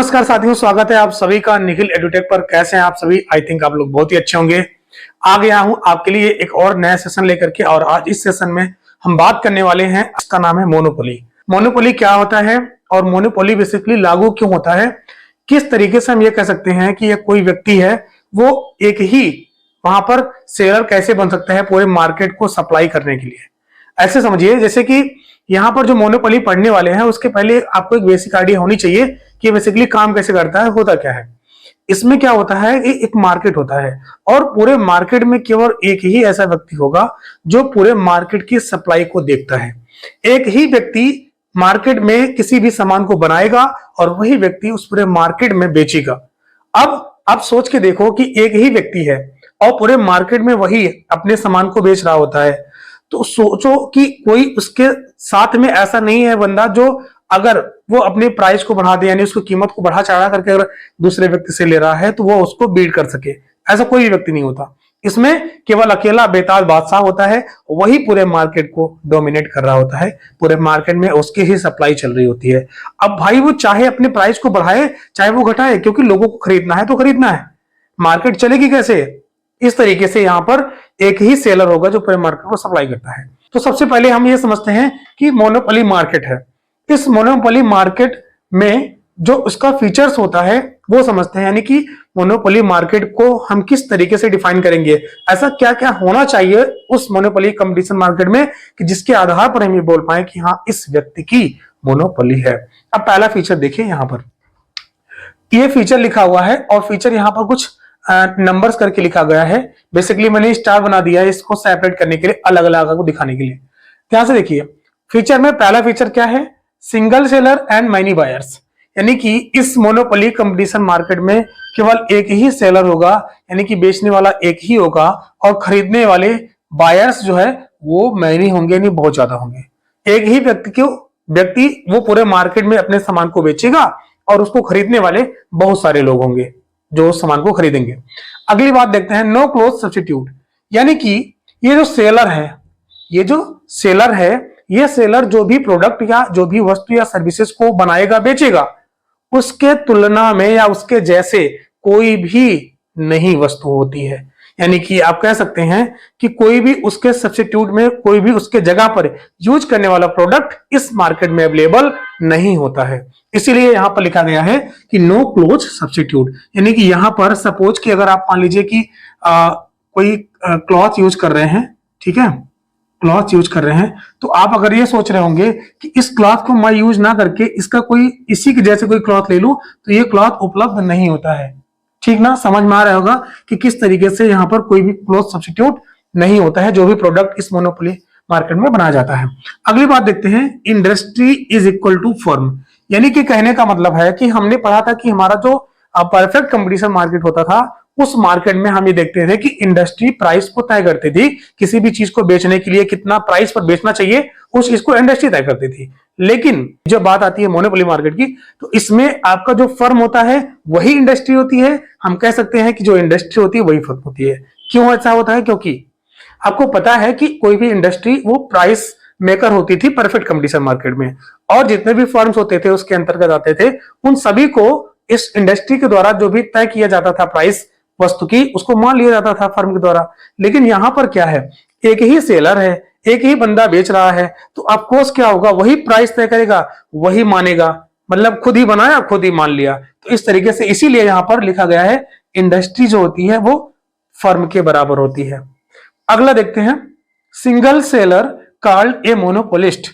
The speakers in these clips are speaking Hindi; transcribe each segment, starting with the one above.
नमस्कार साथियों, स्वागत है आप सभी का निखिल एडुटेक पर। कैसे हैं आप सभी? आई थिंक आप लोग बहुत ही अच्छे होंगे। आ गया हूं आपके लिए एक और नया सेशन लेकर के, और आज इस सेशन में हम बात करने वाले हैं, इसका नाम है मोनोपोली। मोनोपोली क्या होता है और मोनोपोली बेसिकली लागू क्यों होता है, किस तरीके से हम ये कह सकते हैं कि ये कोई व्यक्ति है वो एक ही वहां पर शेयर कैसे बन सकता है पूरे मार्केट को सप्लाई करने के लिए। ऐसे समझिए जैसे कि यहाँ पर जो मोनोपोली पढ़ने वाले हैं उसके पहले आपको एक बेसिक आइडिया होनी चाहिए कि बेसिकली काम कैसे करता है, होता क्या है। इसमें क्या होता है कि एक मार्केट होता है और पूरे मार्केट में केवल एक ही ऐसा व्यक्ति होगा जो पूरे मार्केट की सप्लाई को देखता है। एक ही व्यक्ति मार्केट में किसी भी सामान को बनाएगा और वही व्यक्ति उस पूरे मार्केट में बेचेगा। अब आप सोच के देखो कि एक ही व्यक्ति है और पूरे मार्केट में वही अपने सामान को बेच रहा होता है, तो सोचो कि कोई उसके साथ में ऐसा नहीं है बंदा जो अगर वो अपने प्राइस को बढ़ा दे, यानी उसकी कीमत को बढ़ा चढ़ा करके अगर दूसरे व्यक्ति से ले रहा है तो वो उसको बीट कर सके। ऐसा कोई भी व्यक्ति नहीं होता। इसमें केवल अकेला बेताज बादशाह होता है, वही पूरे मार्केट को डोमिनेट कर रहा होता है। पूरे मार्केट में उसकी ही सप्लाई चल रही होती है। अब भाई वो चाहे अपने प्राइस को बढ़ाए चाहे वो घटाए, क्योंकि लोगों को खरीदना है तो खरीदना है। मार्केट चलेगी कैसे? इस तरीके से यहां पर एक ही सेलर होगा जो पूरे मार्केट को सप्लाई करता है। तो सबसे पहले हम ये समझते हैं कि मोनोपोली मार्केट है। इस मोनोपोली मार्केट में जो उसका फीचर्स होता है वो समझते हैं, यानी कि मोनोपोली मार्केट को हम किस तरीके से डिफाइन करेंगे, ऐसा क्या क्या होना चाहिए उस मोनोपोली कंपटीशन मार्केट में कि जिसके आधार पर हम ये बोल पाए कि हाँ इस व्यक्ति की मोनोपोली है। अब पहला फीचर देखिए, यहां पर ये फीचर लिखा हुआ है और फीचर यहां पर कुछ नंबर्स करके लिखा गया है। बेसिकली मैंने स्टार बना दिया है इसको सेपरेट करने के लिए, अलग अलग को दिखाने के लिए। ध्यान से देखिए, फीचर में पहला फीचर क्या है? Single seller and many buyers, यानी कि इस मोनोपोली कंपटीशन मार्केट में केवल एक ही सेलर होगा, यानी कि बेचने वाला एक ही होगा और खरीदने वाले बायर्स जो है वो मैनी होंगे, नहीं बहुत ज्यादा होंगे। एक ही व्यक्ति वो पूरे मार्केट में अपने सामान को बेचेगा और उसको खरीदने वाले बहुत सारे लोग होंगे जो उस सामान को खरीदेंगे। अगली बात देखते हैं, नो क्लोज सब्स्टिट्यूट, यानी कि ये जो सेलर है ये सेलर जो भी प्रोडक्ट या जो भी वस्तु या सर्विसेज को बनाएगा बेचेगा, उसके तुलना में या उसके जैसे कोई भी नई वस्तु होती है। यानी कि आप कह सकते हैं कि कोई भी उसके सब्स्टिट्यूट में, कोई भी उसके जगह पर यूज करने वाला प्रोडक्ट इस मार्केट में अवेलेबल नहीं होता है। इसीलिए यहां पर लिखा गया है कि नो क्लोज सब्स्टिट्यूट, यानी कि यहां पर सपोज कि अगर आप मान लीजिए कि कोई क्लॉथ यूज कर रहे हैं, ठीक है, क्लॉथ यूज कर रहे हैं, तो आप अगर ये सोच रहे होंगे कि इस क्लॉथ को मैं यूज ना करके इसका कोई इसी के जैसे कोई क्लॉथ ले लूं, तो ये क्लॉथ उपलब्ध नहीं होता है। ठीक ना, समझ में आ रहा होगा कि किस तरीके से यहाँ पर कोई भी क्लोज सब्स्टिट्यूट नहीं होता है जो भी प्रोडक्ट इस मोनोपोली मार्केट में बनाया जाता है। अगली बात देखते हैं, industry is equal to firm, यानी कि कहने का मतलब है कि हमने पढ़ा था कि हमारा जो परफेक्ट कंपटीशन मार्केट होता था उस मार्केट में हम ये देखते थे कि इंडस्ट्री प्राइस को तय करती थी। किसी भी चीज को बेचने के लिए कितना प्राइस पर बेचना चाहिए उस चीज को इंडस्ट्री तय करती थी। लेकिन जब बात आती है मोनोपोली मार्केट की, तो इसमें आपका जो फर्म होता है वही इंडस्ट्री होती है। हम कह सकते हैं कि जो इंडस्ट्री होती है वही फर्म होती है। क्यों ऐसा होता है? क्योंकि आपको पता है कि कोई भी इंडस्ट्री वो प्राइस मेकर होती थी परफेक्ट कंपटीशन मार्केट में, और जितने भी फर्म्स होते थे उसके अंतर्गत आते थे, उन सभी को इस इंडस्ट्री के द्वारा जो भी तय किया जाता था प्राइस वस्तु की, उसको मान लिया जाता था फर्म के द्वारा। लेकिन यहां पर क्या है, एक ही सेलर है, एक ही बंदा बेच रहा है, तो ऑफकोर्स क्या होगा, वही प्राइस तय करेगा, वही मानेगा, मतलब खुद ही बनाया खुद ही मान लिया। तो इस तरीके से इसीलिए यहां पर लिखा गया है इंडस्ट्री जो होती है वो फर्म के बराबर होती है। अगला देखते हैं, single seller called a monopolist,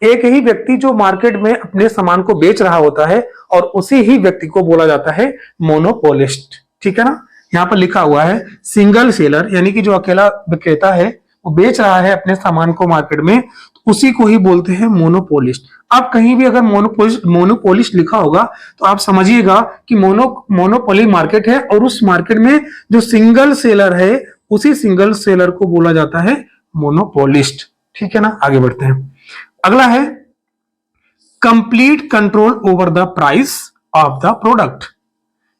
एक ही व्यक्ति जो मार्केट में अपने सामान को बेच रहा होता है और उसी ही व्यक्ति को बोला जाता है मोनोपोलिस्ट। ठीक है ना, यहां पर लिखा हुआ है सिंगल सेलर, यानी कि जो अकेला विक्रेता है वो बेच रहा है अपने सामान को मार्केट में, तो उसी को ही बोलते हैं मोनोपोलिस्ट। आप कहीं भी अगर मोनोपोलिस्ट लिखा होगा तो आप समझिएगा कि मोनोपोली मार्केट है और उस मार्केट में जो सिंगल सेलर है उसी सिंगल सेलर को बोला जाता है मोनोपोलिस्ट। ठीक है ना, आगे बढ़ते हैं। अगला है complete control over the price of the product,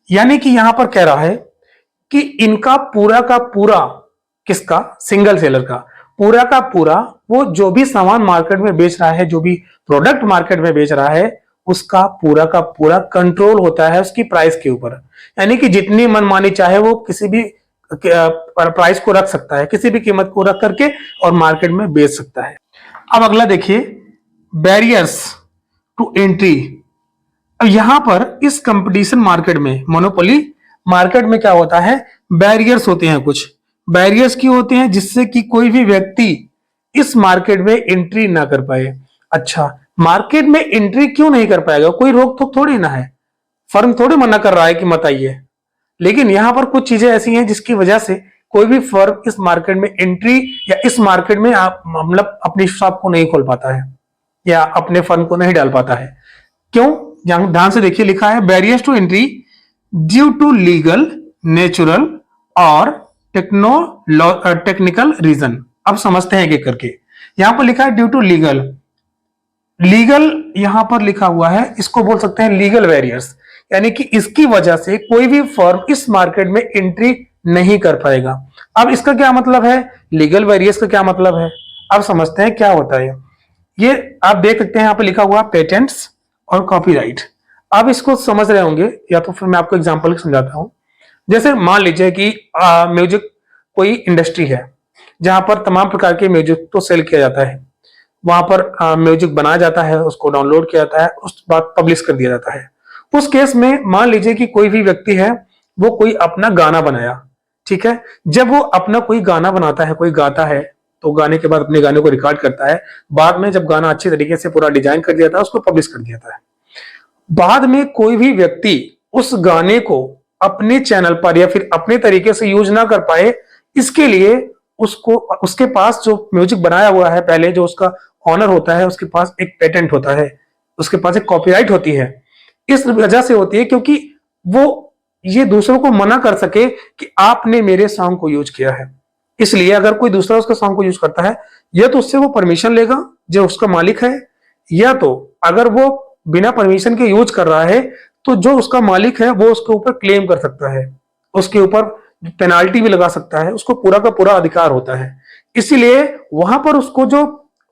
यानी कि यहां पर कह रहा है कि इनका पूरा का पूरा, किसका? सिंगल सेलर का पूरा का पूरा, वो जो भी सामान मार्केट में बेच रहा है, जो भी प्रोडक्ट मार्केट में बेच रहा है, उसका का पूरा कंट्रोल होता है उसकी प्राइस के ऊपर। यानी कि जितनी मनमानी चाहे वो किसी भी प्राइस को रख सकता है, किसी भी कीमत को रख करके और मार्केट में बेच सकता है। अब अगला देखिए, बैरियर्स टू एंट्री। अब यहां पर इस कंपटीशन मार्केट में, मोनोपोली मार्केट में क्या होता है, बैरियर्स होते हैं। कुछ बैरियर्स क्यों होते हैं, जिससे कि कोई भी व्यक्ति इस मार्केट में एंट्री ना कर पाए। अच्छा, मार्केट में एंट्री क्यों नहीं कर पाएगा, कोई रोक टोक थोड़ी ना है, फर्म थोड़ी मना कर रहा है कि मत आइए। लेकिन यहां पर कुछ चीजें ऐसी हैं जिसकी वजह से कोई भी फर्म इस मार्केट में एंट्री या इस मार्केट में आप मतलब अपनी शॉप को नहीं खोल पाता है या अपने फर्म को नहीं डाल पाता है। क्यों, ध्यान से देखिए, लिखा है barriers to entry due to legal, natural और टेक्निकल रीजन। अब समझते हैं एक करके। यहां पर लिखा है ड्यू टू लीगल, लीगल यहां पर लिखा हुआ है, इसको बोल सकते हैं लीगल बैरियर्स। यानी कि इसकी वजह से कोई भी फर्म इस मार्केट में एंट्री नहीं कर पाएगा। अब इसका क्या मतलब है, लीगल बैरियर्स का क्या मतलब है, अब समझते हैं क्या होता है। ये आप देख सकते हैं यहां पर लिखा हुआ पेटेंट्स और कॉपीराइट। आप इसको समझ रहे होंगे, या तो फिर मैं आपको एग्जांपल समझाता हूं। जैसे मान लीजिए कि म्यूजिक कोई इंडस्ट्री है जहां पर तमाम प्रकार के म्यूजिक को सेल किया जाता है, वहां पर म्यूजिक बनाया जाता है, उसको डाउनलोड किया जाता है, उस बाद पब्लिश कर दिया जाता है। उस केस में मान लीजिए कि कोई भी व्यक्ति है, वो कोई अपना गाना बनाया, ठीक है। जब वो अपना कोई गाना बनाता है, कोई गाता है, तो गाने के बाद अपने गाने को रिकॉर्ड करता है। बाद में जब गाना अच्छे तरीके से पूरा डिजाइन कर दिया था, उसको पब्लिश कर दिया था। बाद में कोई भी व्यक्ति उस गाने को अपने चैनल पर या फिर अपने तरीके से यूज ना कर पाए, इसके लिए उसको, उसके पास जो म्यूजिक बनाया हुआ है पहले, जो उसका ऑनर होता है, उसके पास एक पेटेंट होता है, उसके पास एक कॉपीराइट होती है। इस वजह से होती है क्योंकि वो ये दूसरों को मना कर सके कि आपने मेरे सॉन्ग को यूज किया है। इसलिए अगर कोई दूसरा उसका सॉन्ग को यूज करता है, या तो उससे वो परमिशन लेगा जो उसका मालिक है, या तो अगर वो बिना परमिशन के यूज कर रहा है, तो जो उसका मालिक है वो उसके ऊपर क्लेम कर सकता है, उसके ऊपर पेनाल्टी भी लगा सकता है, उसको पूरा का पूरा अधिकार होता है। इसीलिए वहां पर उसको जो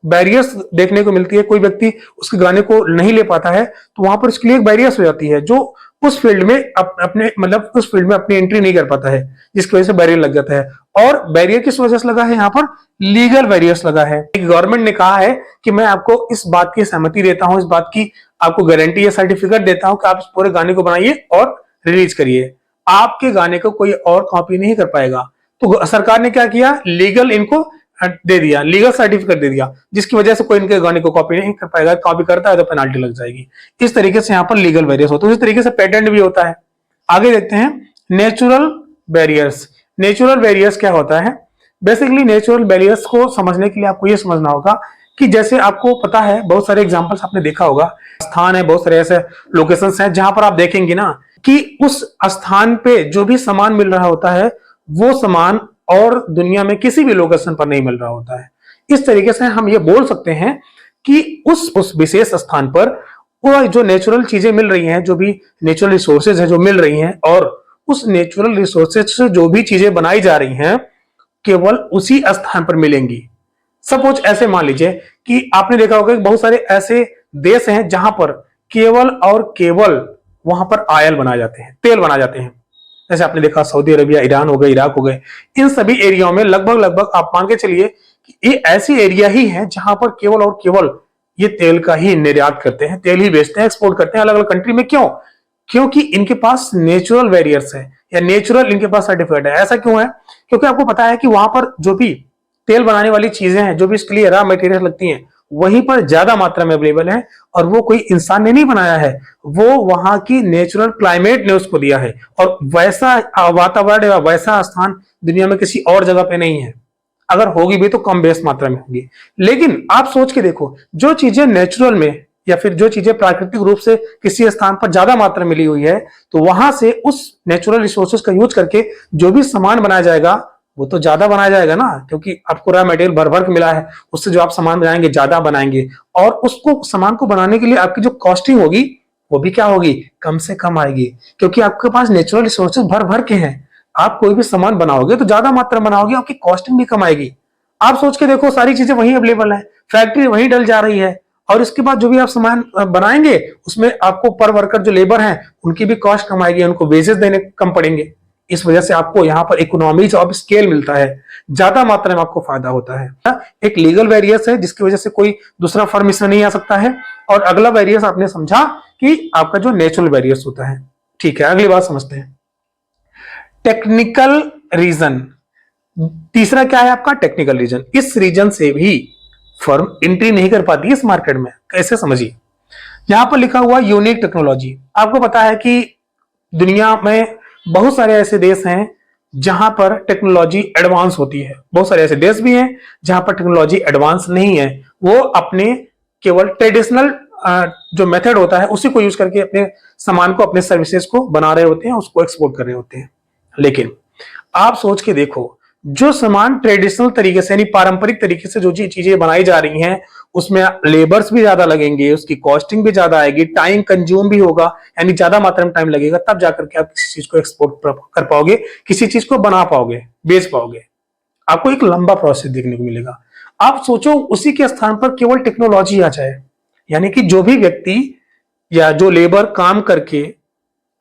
बैरियर्स देखने को मिलती है, कोई व्यक्ति उसके गाने को नहीं ले पाता है, तो वहां पर उसके लिए एक बैरियर्स हो जाती है, जो उस फील्ड में अपने मतलब उस फील्ड में अपनी एंट्री नहीं कर पाता है, जिसकी वजह से बैरियर लग जाता है। और बैरियर किस वजह से लगा है, यहाँ पर लीगल बैरियर्स लगा है। गवर्नमेंट ने कहा है कि मैं आपको इस बात की सहमति देता हूं, इस बात की आपको गारंटी या सर्टिफिकेट देता हूं कि आप इस पूरे गाने को बनाइए और रिलीज करिए, आपके गाने को कोई और कॉपी नहीं कर पाएगा। तो सरकार ने क्या किया, लीगल इनको दे दिया, लीगल सर्टिफिकेट दे दिया, जिसकी वजह से कोई इनके गाने को कॉपी नहीं कर पाएगा, कॉपी करता है तो पेनाल्टी लग जाएगी। इस तरीके से यहाँ पर लीगल बैरियर्स होते हैं। इस तरीके से पेटेंट भी होता है। आगे देखते हैं नेचुरल बैरियर्स। नेचुरल बैरियर्स क्या होता है, बेसिकली नेचुरल बैरियर्स को समझने के लिए आपको ये समझना होगा कि जैसे आपको पता है, बहुत सारे एग्जांपल्स आपने देखा होगा, स्थान है, बहुत सारे ऐसे लोकेशंस हैं जहां पर आप देखेंगे ना कि उस स्थान पे जो भी सामान मिल रहा होता है, वो सामान और दुनिया में किसी भी लोकेशन पर नहीं मिल रहा होता है। इस तरीके से हम ये बोल सकते हैं कि उस विशेष स्थान पर वो जो नेचुरल चीजें मिल रही हैं, जो भी नेचुरल रिसोर्सेज है जो मिल रही हैं, और उस नेचुरल रिसोर्सेज से जो भी चीजें बनाई जा रही हैं, केवल उसी स्थान पर मिलेंगी। सपोज ऐसे मान लीजिए कि आपने देखा होगा कि बहुत सारे ऐसे देश हैं जहां पर केवल और केवल वहां पर ऑयल बनाए जाते हैं, तेल बनाए जाते हैं। जैसे आपने देखा सऊदी अरबिया, ईरान हो गए, इराक हो गए, इन सभी एरियाओं में लगभग लगभग आप मान के चलिए कि ये ऐसी एरिया ही है जहां पर केवल और केवल ये तेल का ही निर्यात करते हैं, तेल ही बेचते हैं, एक्सपोर्ट करते हैं अलग अलग कंट्री में। क्यों, क्योंकि इनके पास नेचुरल बैरियर्स है या नेचुरल इनके पास सर्टिफिकेट है। ऐसा क्यों है, क्योंकि आपको पता है कि वहां पर जो भी तेल बनाने वाली चीजें हैं, जो भी इसके लिए रॉ मटेरियल लगती हैं, वहीं पर ज्यादा मात्रा में अवेलेबल है, और वो कोई इंसान ने नहीं बनाया है, वो वहां की नेचुरल क्लाइमेट ने उसको दिया है, और वैसा वातावरण या वैसा स्थान दुनिया में किसी और जगह पे नहीं है। अगर होगी भी तो कम बेस मात्रा में होगी। लेकिन आप सोच के देखो, जो चीजें नेचुरल में या फिर जो चीजें प्राकृतिक रूप से किसी स्थान पर ज्यादा मात्रा मिली हुई है, तो वहां से उस नेचुरल रिसोर्सेज का यूज करके जो भी सामान बनाया जाएगा वो तो ज्यादा बनाया जाएगा ना, क्योंकि आपको रॉ मटेरियल भर भर के मिला है, उससे जो आप सामान बनाएंगे ज्यादा बनाएंगे, और उसको सामान को बनाने के लिए आपकी जो कॉस्टिंग होगी वो भी क्या होगी, कम से कम आएगी, क्योंकि आपके पास नेचुरल रिसोर्सेज भर भर के हैं। आप कोई भी सामान बनाओगे तो ज्यादा मात्रा बनाओगे, आपकी कॉस्टिंग भी कम आएगी। आप सोच के देखो, सारी चीजें वहीं अवेलेबल है, फैक्ट्री वहीं डल जा रही है, और इसके बाद जो भी आप सामान बनाएंगे उसमें आपको पर वर्कर जो लेबर हैं उनकी भी कॉस्ट कम आएगी, उनको वेजेस देने कम पड़ेंगे। इस वजह से आपको यहाँ पर इकोनॉमीज ऑफ स्केल मिलता है, ज्यादा मात्रा में आपको फायदा होता है। एक लीगल वेरियस है जिसकी वजह से कोई दूसरा फर्म इसमें नहीं आ सकता है। और अगला वेरियस आपने समझा कि आपका जो नेचुरल वेरियस होता है। ठीक है, अगली बात समझते हैं, टेक्निकल रीजन। तीसरा क्या है आपका, टेक्निकल रीजन। इस रीजन से भी फर्म एंट्री नहीं कर पाती इस मार्केट में। कैसे, समझिए, यहां पर लिखा हुआ यूनिक टेक्नोलॉजी। आपको पता है कि दुनिया में बहुत सारे ऐसे देश हैं जहां पर टेक्नोलॉजी एडवांस होती है, बहुत सारे ऐसे देश भी हैं जहां पर टेक्नोलॉजी एडवांस नहीं है। वो अपने केवल ट्रेडिशनल जो मेथड होता है उसी को यूज करके अपने सामान को, अपने सर्विसेज को बना रहे होते हैं, उसको एक्सपोर्ट कर रहे होते हैं। लेकिन आप सोच के देखो, जो सामान ट्रेडिशनल तरीके से यानी पारंपरिक तरीके से जो चीजें बनाई जा रही हैं उसमें लेबर्स भी ज्यादा लगेंगे, उसकी कॉस्टिंग भी ज्यादा आएगी, टाइम कंज्यूम भी होगा, यानी ज्यादा मात्रा में टाइम लगेगा, तब जाकर के आप किसी चीज को एक्सपोर्ट कर पाओगे, किसी चीज को बना पाओगे, बेच पाओगे। आपको एक लंबा प्रोसेस देखने को मिलेगा। आप सोचो उसी के स्थान पर केवल टेक्नोलॉजी आ जाए, यानी कि जो भी व्यक्ति या जो लेबर काम करके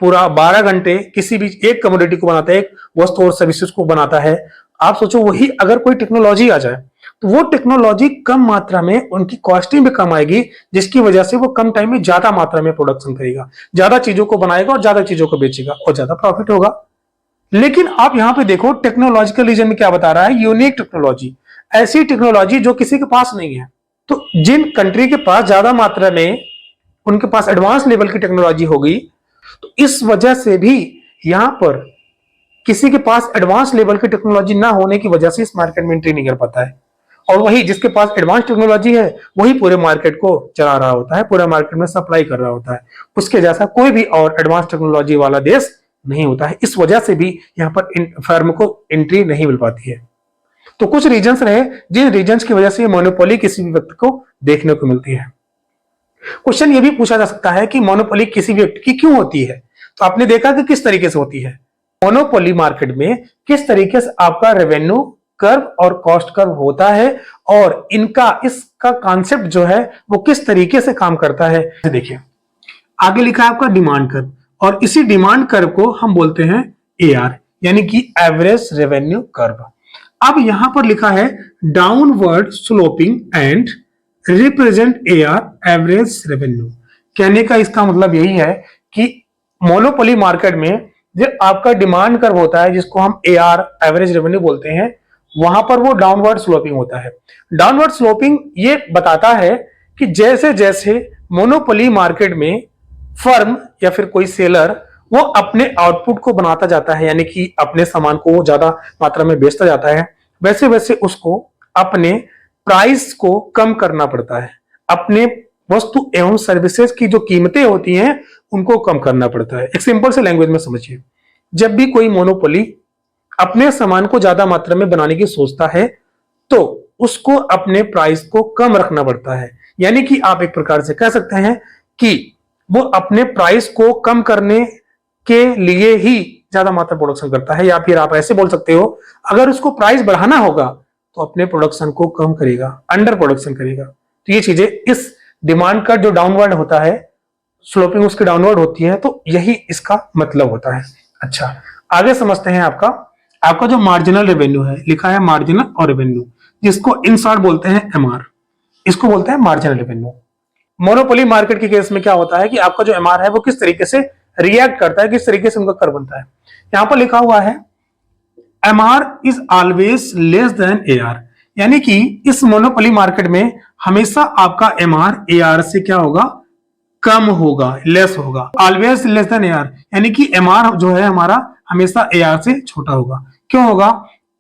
पूरा 12 घंटे किसी भी एक कमोडिटी को बनाता है, एक वस्तु और सर्विसेज को बनाता है, आप सोचो वही अगर कोई टेक्नोलॉजी आ जाए तो वो टेक्नोलॉजी कम मात्रा में, उनकी कॉस्टिंग भी कम आएगी, जिसकी वजह से वो कम टाइम में ज्यादा मात्रा में प्रोडक्शन करेगा, ज्यादा चीजों को बनाएगा और ज्यादा चीजों को बेचेगा और ज्यादा प्रॉफिट होगा। लेकिन आप यहां पे देखो टेक्नोलॉजिकल रीजन में क्या बता रहा है, यूनिक टेक्नोलॉजी, ऐसी टेक्नोलॉजी जो किसी के पास नहीं है। तो जिन कंट्री के पास ज्यादा मात्रा में उनके पास एडवांस लेवल की टेक्नोलॉजी होगी, तो इस वजह से भी यहां पर किसी के पास एडवांस लेवल की टेक्नोलॉजी ना होने की वजह से इस मार्केट में एंट्री नहीं कर पाता है। और वही जिसके पास एडवांस टेक्नोलॉजी है वही पूरे मार्केट को चला रहा होता है, पूरे मार्केट में सप्लाई कर रहा होता है। उसके जैसा कोई भी और एडवांस टेक्नोलॉजी वाला देश नहीं होता है। इस वजह से भी यहाँ पर फर्म को एंट्री नहीं मिल पाती है। तो कुछ रीजंस रहे जिन रीजंस की वजह से मोनोपोली किसी भी व्यक्ति को देखने को मिलती है। क्वेश्चन ये भी पूछा जा सकता है कि मोनोपोली किसी व्यक्ति की क्यों होती है। तो आपने देखा कि किस तरीके से होती है। मोनोपोली मार्केट में किस तरीके से आपका रेवेन्यू कर्व और कॉस्ट कर्व होता है और इसका कॉन्सेप्ट जो है वो किस तरीके से काम करता है। देखिए आगे लिखा है आपका डिमांड कर्व, और इसी डिमांड कर्व को हम बोलते हैं AR, यानी कि एवरेज रेवेन्यू कर्व। अब यहां पर लिखा है downward sloping and represent AR average revenue. कहने का इसका मतलब यही है कि मोनोपोली मार्केट में जो आपका डिमांड कर्व होता है जिसको हम AR एवरेज रेवेन्यू बोलते हैं, वहां पर वो डाउनवर्ड स्लोपिंग होता है। डाउनवर्ड स्लोपिंग ये बताता है कि जैसे जैसे मोनोपोली मार्केट में फर्म या फिर कोई सेलर वो अपने आउटपुट को बनाता जाता है, यानी कि अपने सामान को ज्यादा मात्रा में बेचता जाता है, वैसे वैसे उसको अपने प्राइस को कम करना पड़ता है। अपने वस्तु एवं सर्विसेज की जो कीमतें होती हैं उनको कम करना पड़ता है। एक सिंपल से लैंग्वेज में समझिए, जब भी कोई मोनोपोली अपने सामान को ज्यादा मात्रा में बनाने की सोचता है तो उसको अपने प्राइस को कम रखना पड़ता है। यानी कि आप एक प्रकार से कह सकते हैं कि वो अपने प्राइस को कम करने के लिए ही ज्यादा मात्रा प्रोडक्शन करता है, या फिर आप ऐसे बोल सकते हो अगर उसको प्राइस बढ़ाना होगा तो अपने प्रोडक्शन को कम करेगा, अंडर प्रोडक्शन करेगा। तो ये चीजें इस डिमांड का जो डाउनवर्ड होता है, स्लोपिंग उसकी डाउनवर्ड होती है, तो यही इसका मतलब होता है। अच्छा आगे समझते हैं आपका जो मार्जिनल रेवेन्यू है, लिखा है मार्जिनल और रेवेन्यू, जिसको इन शॉर्ट बोलते हैं MR, इसको बोलते हैं मार्जिनल रेवेन्यू। मोनोपोली मार्केट के केस में क्या होता है कि आपका जो MR है वो किस तरीके से रिएक्ट करता है, किस तरीके से उनका कर्व बनता है। यहां पर लिखा हुआ है MR is always less than AR, यानी कि इस मोनोपोली मार्केट में हमेशा आपका MR AR से क्या होगा, कम होगा, लेस होगा। ऑलवेज लेस देन AR, यानी कि MR जो है हमारा हमेशा AR से छोटा होगा। क्यों होगा,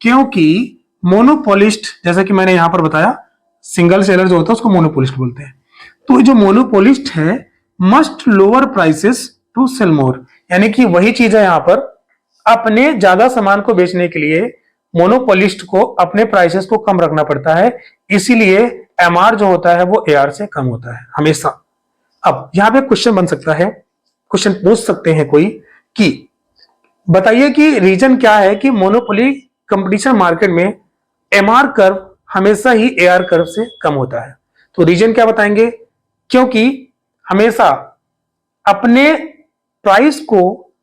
क्योंकि मोनोपोलिस्ट, जैसा कि मैंने यहां पर बताया, सिंगल सेलर जो होता है उसको मोनोपोलिस्ट बोलते हैं। तो जो मोनोपोलिस्ट है must lower prices to sell more, यानी कि वही चीज है यहां पर अपने ज्यादा सामान को बेचने के लिए मोनोपोलिस्ट को अपने प्राइसेस को कम रखना पड़ता है, इसीलिए MR जो होता है वो AR से कम होता है हमेशा। अब यहां पे क्वेश्चन बन सकता है, क्वेश्चन पूछ सकते हैं कोई कि बताइए कि रीजन क्या है कि मोनोपोली कंपटीशन मार्केट में MR कर्व हमेशा ही AR कर्व से कम होता है। तो रीजन क्या बताएंगे क्योंकि हमेशा अपने प्राइस को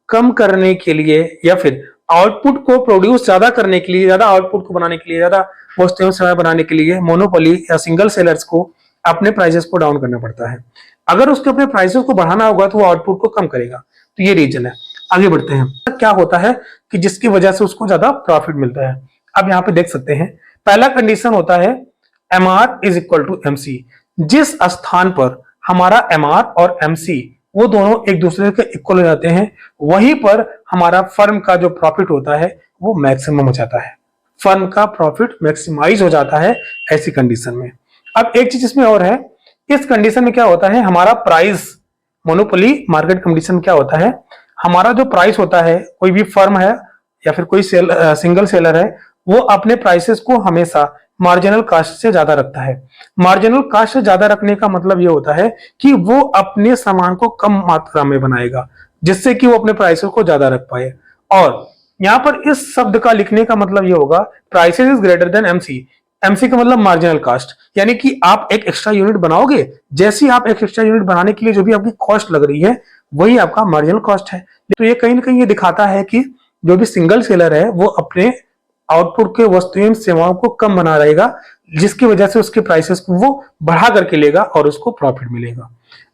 कम करने के लिए या फिर आउटपुट को प्रोड्यूस ज्यादा करने के लिए, ज्यादा आउटपुट को बनाने के लिए, ज्यादा वस्तुएं सेवाएं बनाने के लिए मोनोपोली या सिंगल सेलर्स को अपने प्राइसेस को डाउन करना पड़ता है। अगर उसके अपने प्राइसेस को बढ़ाना होगा तो वो आउटपुट को कम करेगा। तो ये रीजन है। आगे बढ़ते हैं। क्या होता है कि जिसकी वजह से उसको ज्यादा प्रॉफिट मिलता है। अब यहाँ पे देख सकते हैं, पहला कंडीशन होता है MR is equal to MC। जिस स्थान पर हमारा MR और MC वो दोनों एक दूसरे के इक्वल हो जाते हैं, वहीं पर हमारा फर्म का जो प्रॉफिट होता है वो मैक्सिमम हो जाता है। फर्म का प्रॉफिट मैक्सिमाइज हो जाता है ऐसी कंडीशन में। अब एक चीज इसमें और है, इस कंडीशन में क्या होता है, हमारा प्राइस, मोनोपोली मार्केट कंडीशन क्या होता है, हमारा जो प्राइस होता है, कोई भी फर्म है या फिर कोई सिंगल सेलर है, वो अपने प्राइसेस को हमेशा मार्जिनल कास्ट से ज्यादा रखता है। मार्जिनल कास्ट से ज्यादा रखने का मतलब ये होता है कि वो अपने सामान को कम मात्रा में बनाएगा, जिससे कि वो अपने प्राइसेस को ज्यादा रख पाए। और यहाँ पर इस शब्द का लिखने का मतलब ये होगा, prices is greater than MC. MC का मतलब मार्जिनल कास्ट, यानी कि आप एक एक्स्ट्रा यूनिट बनाओगे, जैसे ही आप एक एक्स्ट्रा यूनिट बनाने के लिए जो भी आपकी कॉस्ट लग रही है वही आपका मार्जिनल कॉस्ट है। तो ये कहीं ना कहीं ये दिखाता है कि जो भी सिंगल सेलर है वो अपने आउटपुट के वस्तुएं सेवाओं को कम बना रहेगा, जिसकी वजह से उसके प्राइसेस को वो बढ़ा करके लेगा और उसको प्रॉफिट मिलेगा।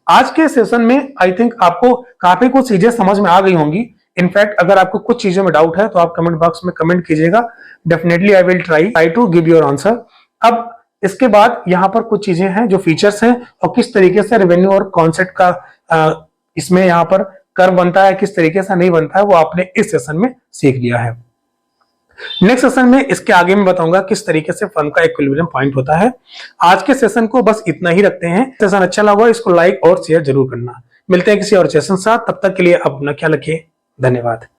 आज के सेशन में आई थिंक आपको काफी कुछ चीजें समझ में आ गई होंगी। इनफैक्ट अगर आपको कुछ चीजों में डाउट है तो आप कमेंट बॉक्स में कमेंट कीजिएगा। Definitely I will try to give your answer. अब इसके बाद यहाँ पर कुछ चीजें हैं जो फीचर्स हैं और किस तरीके से रेवेन्यू और कॉन्सेप्ट का इसमें यहाँ पर कर्व बनता है, किस तरीके से नहीं बनता है, वो आपने इस सेशन में सीख लिया है। नेक्स्ट सेशन में इसके आगे मैं बताऊंगा किस तरीके से फर्म का इक्विलिब्रियम पॉइंट होता है। आज के सेशन को बस इतना ही रखते हैं। सेशन अच्छा लगा इसको लाइक और शेयर जरूर करना। मिलते हैं किसी और सेशन साथ, तब तक के लिए अपना ख्याल रखिए। धन्यवाद।